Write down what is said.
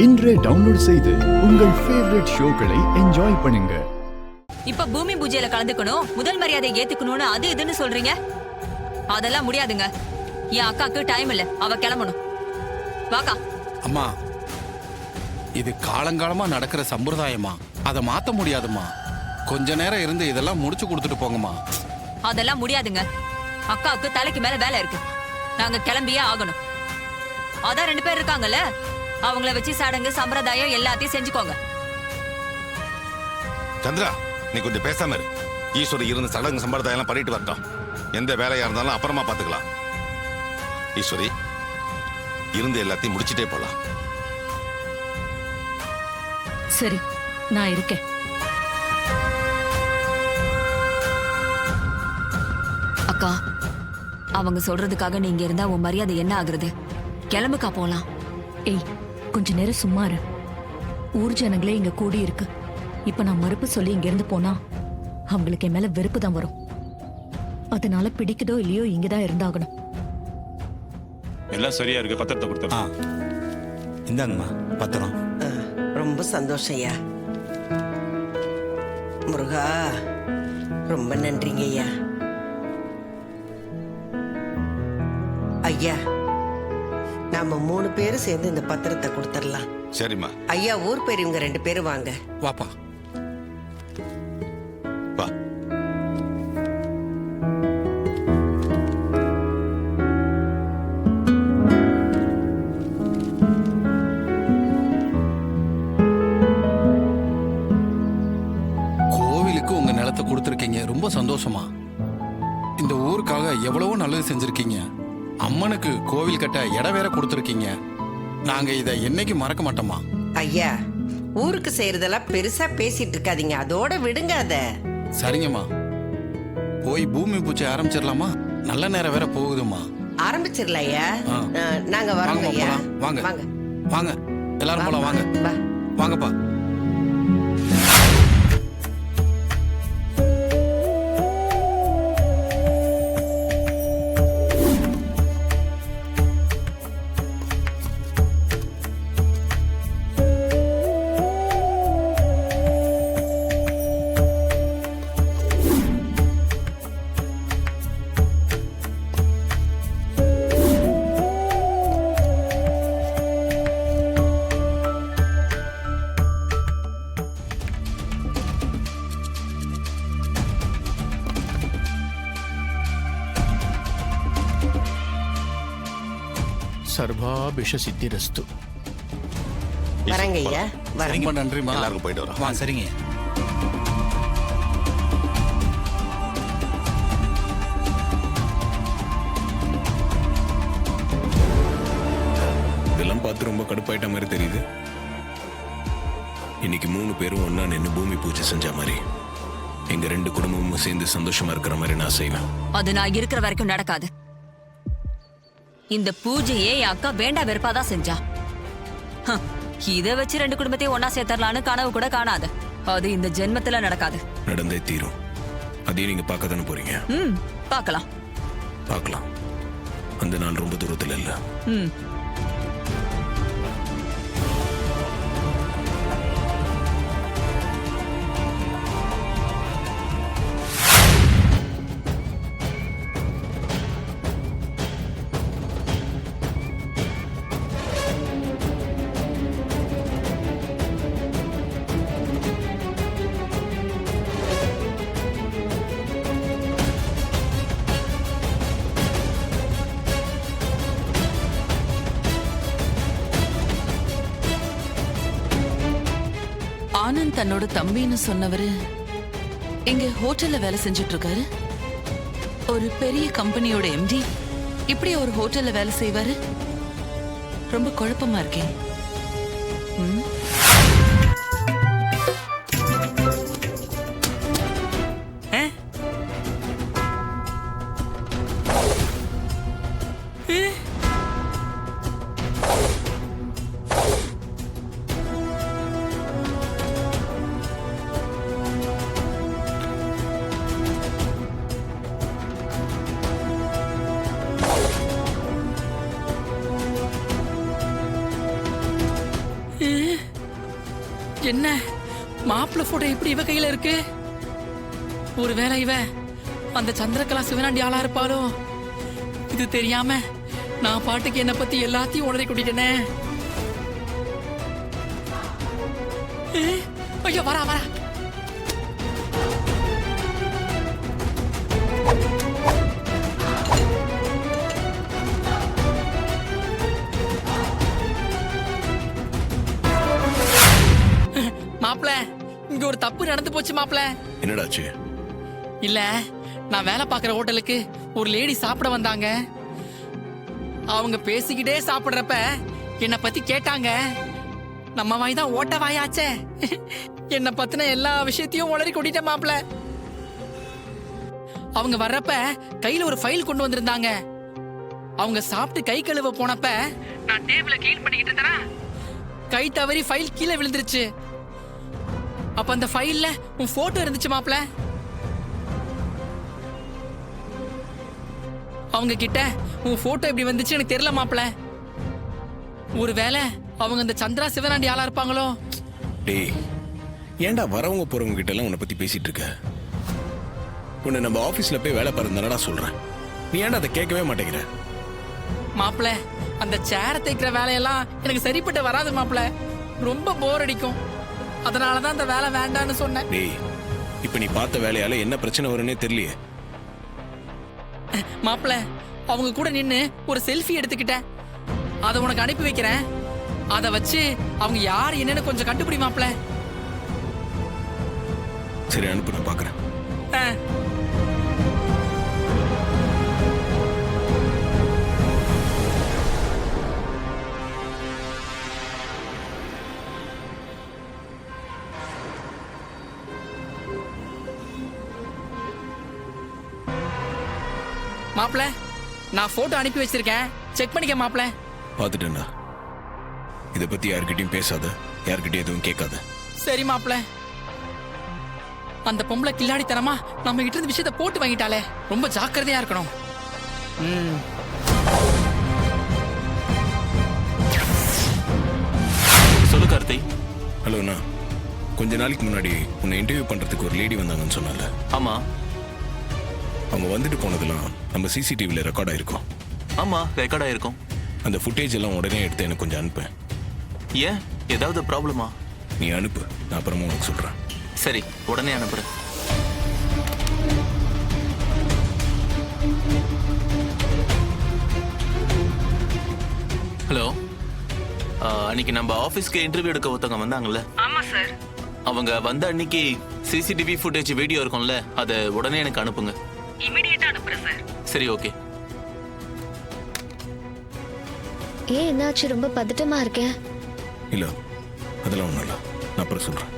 இன்றே டவுன்லோட் செய்து உங்கள் ஃபேவரட் ஷோக்களை என்ஜாய் பண்ணுங்க. இப்ப பூமி பூஜையில கலந்துக்கணும், முதல் மரியாதை ஏத்துக்கணும்னு அது இதுன்னு சொல்றீங்க. அதெல்லாம் முடியாதுங்க. என் அக்காக்கு டைம் இல்ல, அவ கிளம்பணும். வாக்கா. அம்மா, இது காலங்காலமா நடக்கிற சம்பிரதாயமா, அதை மாத்த முடியாதுமா. கொஞ்ச நேரம் இருந்து இதெல்லாம் முடிச்சு கொடுத்துட்டு போங்கம்மா. அதெல்லாம் முடியாதுங்க. அக்காவுக்கு தலைக்கு மேல வேலை இருக்கு, நாங்க கிளம்பியே ஆகணும். அதான் 2 பேர் இருக்காங்கல்ல, அவங்கள வச்சு சடங்கு சம்பிரதாயம் எல்லாத்தையும் செஞ்சுக்கோங்க. சந்திரா, நீ கொஞ்சம் பேசாம இரு. ஈஸ்வரி இருந்து சடங்கு சம்பிரதாயம் எல்லாம் பண்ணிட்டு வரட்டும். எந்த வேலையா இருந்தாலும் அப்புறமா பாத்துக்கலாம். ஈஸ்வரி இருந்து எல்லாத்தையும் முடிச்சிட்டே போலாம். சரி, நான் இருக்கேன். அக்கா, அவங்க சொல்றதுக்காக நீங்க இருந்தா உன் மரியாதை என்ன ஆகுறது? கிளம்புக்கா போலாம். ஏய், கொஞ்ச நேரம் சும்மா இரு. ஊர் ஜனங்களே இங்க கூடி இருக்கு. இப்ப நான் மறுப்பு சொல்லி இங்க இருந்து போனா அவங்களுக்கு என் மேல வெறுப்பு தான் வரும். அதனால பிடிக்குதோ இல்லையோ இங்கதான் இருந்தாகணும். எல்லாம் சரியா இருக்கு. பத்திரத்தை கொடுத்தோம். இந்தாங்கம்மா பத்திரம். ரொம்ப சந்தோஷம் ஐயா. முருகா, ரொம்ப நன்றிங்க ஐயா. ஐயா, நாம 3 பேரும் சேர்ந்து இந்த பத்திரத்தை கொடுத்துடலாம். சரிம்மா. ஐயா, ஊர் பெரியவங்க 2 பேரும் வாங்க. வாப்பா. வா. கோவிலுக்கு உங்க நிலத்தை கொடுத்துருக்கீங்க, ரொம்ப சந்தோஷமா. இந்த ஊருக்காக எவ்வளவோ நல்லது செஞ்சிருக்கீங்க. அம்மனுக்கு கோவில் கட்ட இடம் வேற கொடுத்துருக்கீங்க. நாங்க இதை என்னைக்கு மறக்க மாட்டோமா. ஐயா, ஊருக்கு செய்யறதெல்லாம் பெருசா பேசிட்டு இருக்காதீங்க, அதோட விடுங்க அத. சரிங்கம்மா, போய் பூமி பூஜை ஆரம்பிச்சிடலாமா? நல்ல நேரம் வேற போகுதுமா. ஆரம்பிச்சிடலாம் ஐயா. நாங்க வரோங்க ஐயா. வாங்க வாங்க வாங்க, எல்லாரும் போலாம். வாங்க வா. வாங்கப்பா. சர்வாபிஷ சித்திரஸ்து. வரங்க ஐயா. ரொம்ப நன்றிமா. எல்லாருக்கும் போயிட்டு வரோம். வா. சரிங்க. இதெல்லாம் பார்த்து ரொம்ப கடுப்பாயிட்ட மாதிரி தெரியுது. இன்னைக்கு 3 பேரும் ஒன்னா நின்று பூமி பூஜை செஞ்ச மாதிரி எங்க 2 குடும்பமும் சேர்ந்து சந்தோஷமா இருக்கிற மாதிரி நான் செய்வேன். அது நான் இருக்கிற வரைக்கும் நடக்காது. இந்த பூஜையே என் அக்கா வேண்டா வெறுப்பாதான் செஞ்சா. இதை வச்சு 2 குடும்பத்தையும் ஒன்னா சேர்த்தரலான்னு கனவு கூட காணாது. அது இந்த ஜென்மத்துல நடக்காது. நடந்தே தீரும். அதையும் நீங்க பார்க்க தானே போறீங்க. பார்க்கலாம். பார்க்கலாம். அந்த நாள் ரொம்ப தூரத்துல இல்ல. ஆனந்த் தன்னோட தம்பின்னு சொன்னவரு இங்க ஹோட்டல்ல வேலை செஞ்சுட்டு இருக்காரு. ஒரு பெரிய கம்பெனியோட எம்டி இப்படி ஒரு ஹோட்டல்ல வேலை செய்வாரு? ரொம்ப குழப்பமா இருக்கேன். என்ன மாப்பிள்ளை போட்டோ இப்படி இவ கையில இருக்கு? ஒருவேளை இவ அந்த சந்திரகலா சிவனாண்டி ஆளா இருப்பாளோ? இது தெரியாம நான் பாட்டுக்கு என்ன பத்தி எல்லாத்தையும் உடனே கூட்டிட்டேனே. ஐயோ வரா வரா. மாப்பிள, இங்க ஒரு தப்பு நடந்து போச்சு மாப்பிள. என்னடாச்சு? இல்ல, நான் வேலை பார்க்குற ஹோட்டலுக்கு ஒரு லேடி சாப்பிட வந்தாங்க. அவங்க பேசிக்கிட்டே சாப்பிடுறப்ப என்னை பத்தி கேட்டாங்க. நம்ம வாய் தான் ஓட்ட வாயாச்சே. என்னை பத்தின எல்லா விஷயத்தையும் உளறி கொட்டிட்டேன் மாப்பிள. அவங்க வர்றப்ப கையில ஒரு ஃபைல் கொண்டு வந்திருந்தாங்க. அவங்க சாப்பிட்டு கை கழுவ போனப்ப நான் டேபிள கிளீன் பண்ணிக்கிட்டு இருந்தேனா, கை தவறி ஃபைல் கீழே விழுந்துருச்சு. அப்ப அந்த ஃபைல்ல உன் போட்டோ இருந்துச்சு மாப்ள. அவங்க கிட்ட உன் போட்டோ எப்படி வந்துச்சு எனக்கு தெரியல மாப்ள. ஒருவேளை அவங்க அந்த சந்திரா சிவனாண்டி ஆளா இருப்பாங்களோ? டேய், ஏன்டா வரவங்க போறவங்க கிட்ட எல்லாம் உன்னை பத்தி பேசிட்டு இருக்க? உன்னை நம்ம ஆபீஸ்ல போய் வேலை பாருந்தானடா சொல்றேன். நீ ஏன்டா அதை கேட்கவே மாட்டேங்கிற? மாப்ள, அந்த சேரை தைக்கிற வேலையெல்லாம் எனக்கு சரிப்பட்டு வராது மாப்ள. ரொம்ப போர் அடிக்கும். அதனாலதான் அந்த வேலை வேண்டான்னு சொன்னேன். டேய், இப்ப நீ பார்த்த வேலையால என்ன பிரச்சனை வரும்னே தெரியலையே. மாப்ள, அவங்க கூட நின்னு ஒரு செல்ஃபி எடுத்துக்கிட்டேன். அதை உனக்கு அனுப்பி வைக்கிறேன். அதை வச்சு அவங்க யார் என்னன்னு கொஞ்சம் கண்டுபிடி மாப்ள. சரி, அனுப்பு, நான் பாக்குறேன். மாப்ள, நான் போட்டோ அனுப்பி வச்சிருக்கேன். செக் பண்ணிக்க மாப்ள. பாத்துட்டேன்டா. இத பத்தி யார்கிட்டயும் பேசாத, யார்கிட்டயும் எதுவும் கேட்காத. சரி மாப்ள. அந்த பொம்பளை கில்லாடித்தனமா நம்ம கிட்ட இருந்து விஷயத்தை போட்டு வாங்கிட்டாலே. ரொம்ப ஜாக்கிரதையா இருக்கணும். சொல்லு கார்த்தி. ஹலோ அண்ணா, கொஞ்ச நாளைக்கு முன்னாடி உன்னை இன்டர்வியூ பண்றதுக்கு ஒரு லேடி வந்தாங்கன்னு சொன்னால. ஆமா. அவங்க வந்துட்டு போனதெல்லாம் நம்ம சிசிடிவில ரெக்கார்ட் ஆயிருக்கும். ஆமா, ரெக்கார்ட் ஆயிருக்கும். அந்த ஃபுட்டேஜ் எல்லாம் உடனே எடுத்து எனக்கு கொஞ்சம் அனுப்பு. ஏன், ஏதாவது ப்ராப்ளமா? நீ அனுப்பு, நான் அப்புறமா உனக்கு சொல்றேன். சரி, உடனே அனுப்புறேன். ஹலோ, அன்னைக்கு நம்ம ஆபீஸ்க்கு இன்டர்வியூ எடுக்க ஒருத்தவங்க வந்தாங்கல்ல? ஆமா சார். அவங்க வந்த அன்னைக்கு சிசிடிவி ஃபுட்டேஜ் வீடியோ இருக்கும்ல, அதை உடனே எனக்கு அனுப்புங்க. இமிடியேட்டா அனுப்புறேன் சார். சரி, ஓகே. ஏன் என்னாச்சு? ரொம்ப பதட்டமா இருக்கேன். இல்ல, அதெல்லாம் ஒண்ணும் இல்ல, நான் அப்புறம் சொல்றேன்.